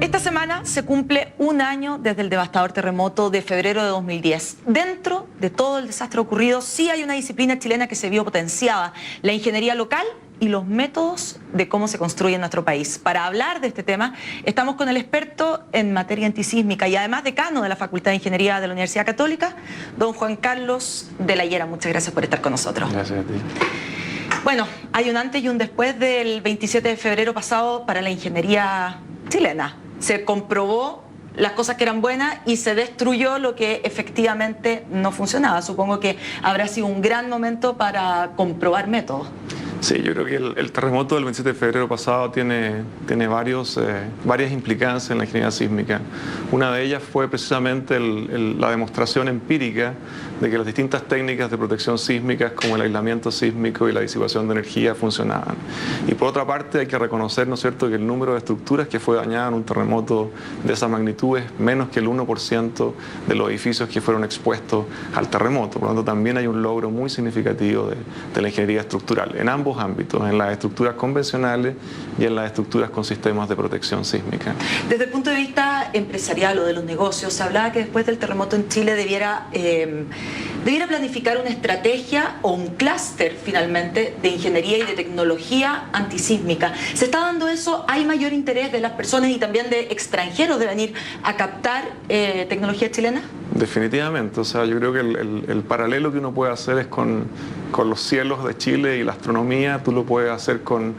Esta semana se cumple un año desde el devastador terremoto de febrero de 2010. Dentro de todo el desastre ocurrido, sí hay una disciplina chilena que se vio potenciada, la ingeniería local y los métodos de cómo se construye en nuestro país. Para hablar de este tema, estamos con el experto en materia antisísmica y además decano de la Facultad de Ingeniería de la Universidad Católica, don Juan Carlos de la Higuera. Muchas gracias por estar con nosotros. Gracias a ti. Bueno, hay un antes y un después del 27 de febrero pasado para la ingeniería chilena. Se comprobó las cosas que eran buenas y se destruyó lo que efectivamente no funcionaba. Supongo que habrá sido un gran momento para comprobar métodos. Sí, yo creo que el terremoto del 27 de febrero pasado tiene varias implicancias en la ingeniería sísmica. Una de ellas fue precisamente la demostración empírica de que las distintas técnicas de protección sísmica, como el aislamiento sísmico y la disipación de energía, funcionaban. Y por otra parte hay que reconocer, ¿no es cierto?, que el número de estructuras que fue dañada en un terremoto de esa magnitud es menos que el 1% de los edificios que fueron expuestos al terremoto. Por lo tanto, también hay un logro muy significativo de la ingeniería estructural en ambos ámbitos, en las estructuras convencionales y en las estructuras con sistemas de protección sísmica. Desde el punto de vista empresarial o de los negocios, se hablaba que después del terremoto en Chile debiera planificar una estrategia o un clúster finalmente de ingeniería y de tecnología antisísmica. ¿Se está dando eso? ¿Hay mayor interés de las personas y también de extranjeros de venir a captar tecnología chilena? Definitivamente, o sea, yo creo que el paralelo que uno puede hacer es con los cielos de Chile y la astronomía. Tú lo puedes hacer con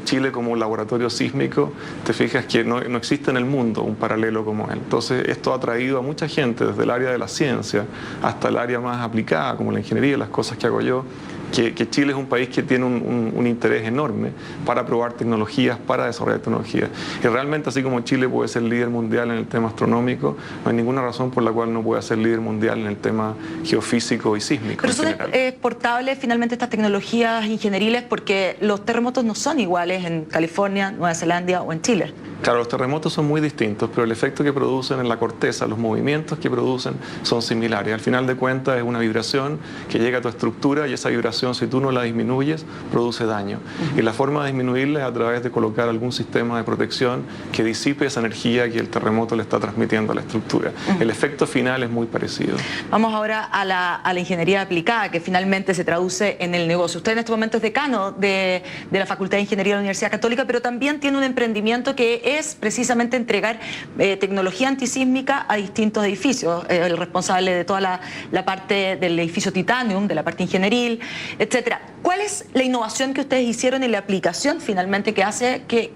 Chile como un laboratorio sísmico. Te fijas que no existe en el mundo un paralelo como él. Entonces esto ha atraído a mucha gente desde el área de la ciencia hasta el área más aplicada como la ingeniería, las cosas que hago yo, que Chile es un país que tiene un interés enorme para probar tecnologías, para desarrollar tecnologías. Y realmente, así como Chile puede ser líder mundial en el tema astronómico, no hay ninguna razón por la cual no pueda ser líder mundial en el tema geofísico y sísmico. Pero son exportables finalmente estas tecnologías ingenieriles porque los terremotos no son iguales en California, Nueva Zelanda o en Chile. Claro, los terremotos son muy distintos, pero el efecto que producen en la corteza, los movimientos que producen son similares. Al final de cuentas es una vibración que llega a tu estructura y esa vibración, si tú no la disminuyes, produce daño. Y la forma de disminuirla es a través de colocar algún sistema de protección que disipe esa energía que el terremoto le está transmitiendo a la estructura. El efecto final es muy parecido. Vamos ahora a la ingeniería aplicada, que finalmente se traduce en el negocio. Usted en este momento es decano de la Facultad de Ingeniería de la Universidad Católica, pero también tiene un emprendimiento que es precisamente entregar tecnología antisísmica a distintos edificios. El responsable de toda la parte del edificio Titanium, de la parte ingenieril, etcétera. ¿Cuál es la innovación que ustedes hicieron y la aplicación finalmente que hace que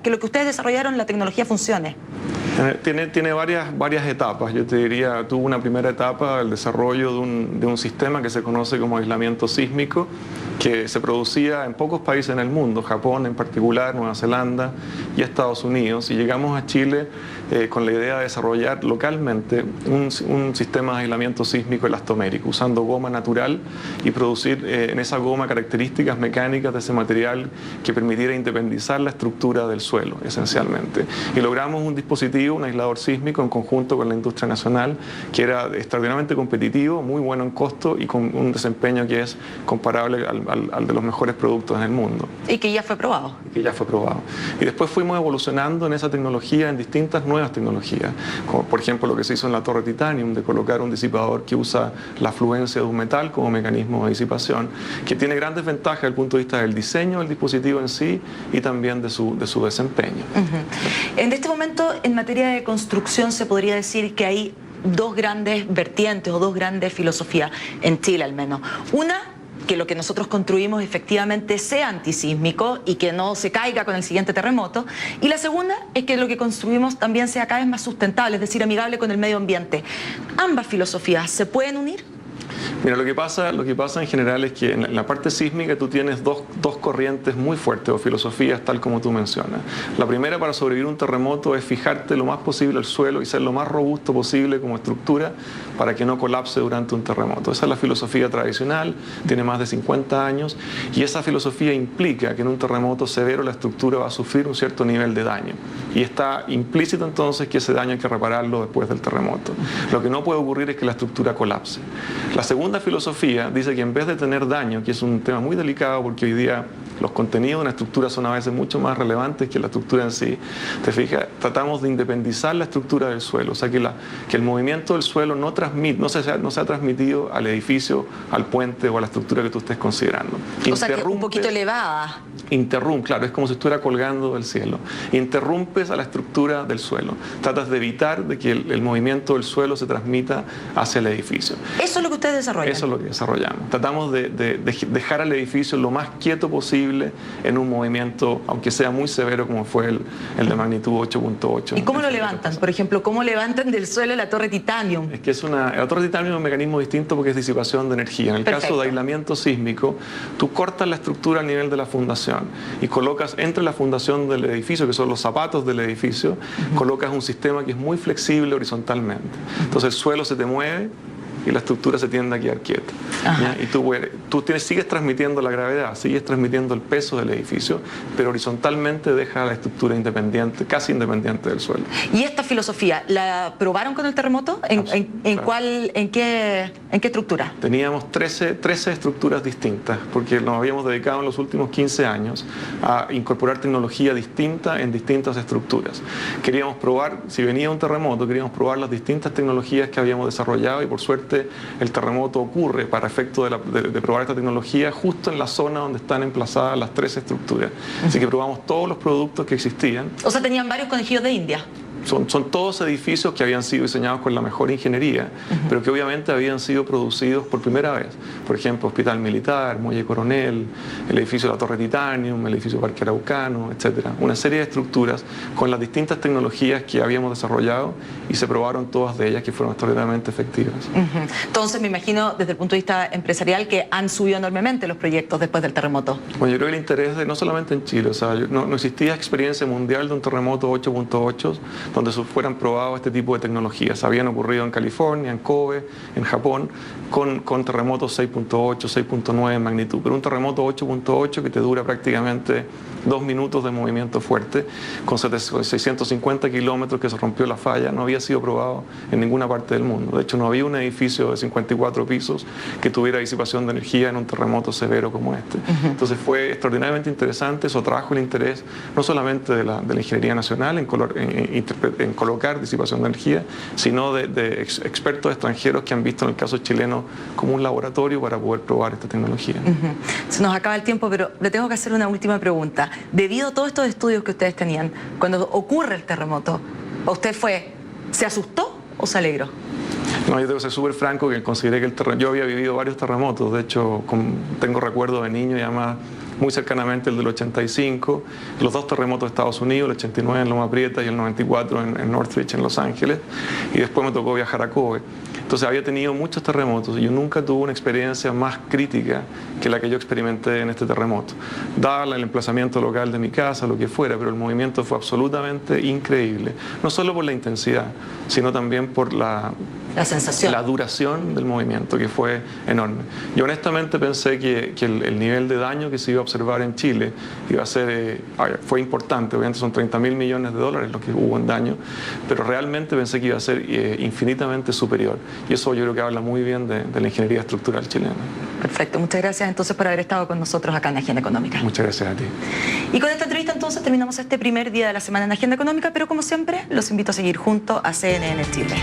lo que ustedes desarrollaron, la tecnología, funcione? Tiene varias etapas. Yo te diría, tuvo una primera etapa, el desarrollo de un sistema que se conoce como aislamiento sísmico, que se producía en pocos países en el mundo, Japón en particular, Nueva Zelanda y Estados Unidos, y llegamos a Chile con la idea de desarrollar localmente un sistema de aislamiento sísmico elastomérico, usando goma natural y producir en esa goma características mecánicas de ese material que permitiera independizar la estructura del suelo, esencialmente. Y logramos un dispositivo, un aislador sísmico en conjunto con la industria nacional, que era extraordinariamente competitivo, muy bueno en costo y con un desempeño que es comparable al de los mejores productos en el mundo. Y que ya fue probado. Y después fuimos evolucionando en esa tecnología en distintas nuevas tecnologías, como por ejemplo lo que se hizo en la torre Titanium, de colocar un disipador que usa la fluencia de un metal como mecanismo de disipación, que tiene grandes ventajas desde el punto de vista del diseño del dispositivo en sí y también de su desempeño. En este momento, en materia de construcción, se podría decir que hay dos grandes vertientes o dos grandes filosofías, en Chile al menos. Una, que lo que nosotros construimos efectivamente sea antisísmico y que no se caiga con el siguiente terremoto. Y la segunda es que lo que construimos también sea cada vez más sustentable, es decir, amigable con el medio ambiente. ¿Ambas filosofías se pueden unir? Mira, lo que pasa en general es que en la parte sísmica tú tienes dos corrientes muy fuertes o filosofías tal como tú mencionas. La primera, para sobrevivir un terremoto, es fijarte lo más posible el suelo y ser lo más robusto posible como estructura para que no colapse durante un terremoto. Esa es la filosofía tradicional, tiene más de 50 años y esa filosofía implica que en un terremoto severo la estructura va a sufrir un cierto nivel de daño y está implícito entonces que ese daño hay que repararlo después del terremoto. Lo que no puede ocurrir es que la estructura colapse. La segunda filosofía dice que en vez de tener daño, que es un tema muy delicado porque hoy día los contenidos de una estructura son a veces mucho más relevantes que la estructura en sí. Te fijas, tratamos de independizar la estructura del suelo, o sea que el movimiento del suelo no se ha transmitido al edificio, al puente o a la estructura que tú estés considerando. O sea que un poquito elevada. Claro, es como si estuviera colgando del cielo. Interrumpes a la estructura del suelo. Tratas de evitar de que el movimiento del suelo se transmita hacia el edificio. ¿Eso es lo que ustedes desarrollan? Eso es lo que desarrollamos. Tratamos de dejar al edificio lo más quieto posible en un movimiento, aunque sea muy severo como fue el de magnitud 8.8. ¿Y cómo lo levantan? Por ejemplo, ¿cómo levantan del suelo la torre Titanium? Es que la torre Titanium es un mecanismo distinto porque es disipación de energía. En el caso de aislamiento sísmico, tú cortas la estructura al nivel de la fundación y colocas entre la fundación del edificio, que son los zapatos del edificio, colocas un sistema que es muy flexible horizontalmente. Entonces el suelo se te mueve y la estructura se tiende a quedar quieta. Y tú sigues transmitiendo la gravedad, sigues transmitiendo el peso del edificio, pero horizontalmente deja la estructura independiente, casi independiente del suelo. ¿Y esta filosofía la probaron con el terremoto? ¿En qué estructura? Teníamos 13 estructuras distintas, porque nos habíamos dedicado en los últimos 15 años a incorporar tecnología distinta en distintas estructuras. Queríamos probar, si venía un terremoto, queríamos probar las distintas tecnologías que habíamos desarrollado y por suerte el terremoto ocurre para efecto de probar esta tecnología justo en la zona donde están emplazadas las 3 estructuras. Así que probamos todos los productos que existían. O sea, tenían varios conejillos de India. Son todos edificios que habían sido diseñados con la mejor ingeniería, pero que obviamente habían sido producidos por primera vez. Por ejemplo, Hospital Militar, Muelle Coronel, el edificio de la Torre Titanium, el edificio Parque Araucano, etc. Una serie de estructuras con las distintas tecnologías que habíamos desarrollado y se probaron todas de ellas que fueron extraordinariamente efectivas. Entonces me imagino desde el punto de vista empresarial que han subido enormemente los proyectos después del terremoto. Bueno, yo creo que el interés no solamente en Chile, o sea, no existía experiencia mundial de un terremoto 8.8 donde fueran probados este tipo de tecnologías. Habían ocurrido en California, en Kobe, en Japón, con terremotos 6.8, 6.9 en magnitud, pero un terremoto 8.8 que te dura prácticamente 2 minutos de movimiento fuerte, con 650 kilómetros que se rompió la falla, no había sido probado en ninguna parte del mundo. De hecho, no había un edificio de 54 pisos que tuviera disipación de energía en un terremoto severo como este. Entonces fue extraordinariamente interesante, eso atrajo el interés no solamente de la ingeniería nacional en colocar disipación de energía, sino de expertos extranjeros que han visto en el caso chileno como un laboratorio para poder probar esta tecnología. Se nos acaba el tiempo, pero le tengo que hacer una última pregunta. Debido a todos estos estudios que ustedes tenían, cuando ocurre el terremoto, ¿usted se asustó o se alegró? No, yo tengo que ser súper franco que consideré que yo había vivido varios terremotos. De hecho, tengo recuerdos de niño y además muy cercanamente el del 85, los 2 terremotos de Estados Unidos, el 89 en Loma Prieta y el 94 en Northridge, en Los Ángeles, y después me tocó viajar a Kobe. Entonces había tenido muchos terremotos y yo nunca tuve una experiencia más crítica que la que yo experimenté en este terremoto. Dada el emplazamiento local de mi casa, lo que fuera, pero el movimiento fue absolutamente increíble. No solo por la intensidad, sino también por la sensación, la duración del movimiento, que fue enorme. Yo honestamente pensé que el nivel de daño que se iba a observar en Chile iba a ser, fue importante, obviamente son 30.000 millones de dólares lo que hubo en daño, pero realmente pensé que iba a ser infinitamente superior. Y eso yo creo que habla muy bien de la ingeniería estructural chilena. Perfecto, muchas gracias entonces por haber estado con nosotros acá en Agenda Económica. Muchas gracias a ti. Y con esta entrevista entonces terminamos este primer día de la semana en Agenda Económica, pero como siempre los invito a seguir junto a CNN Chile.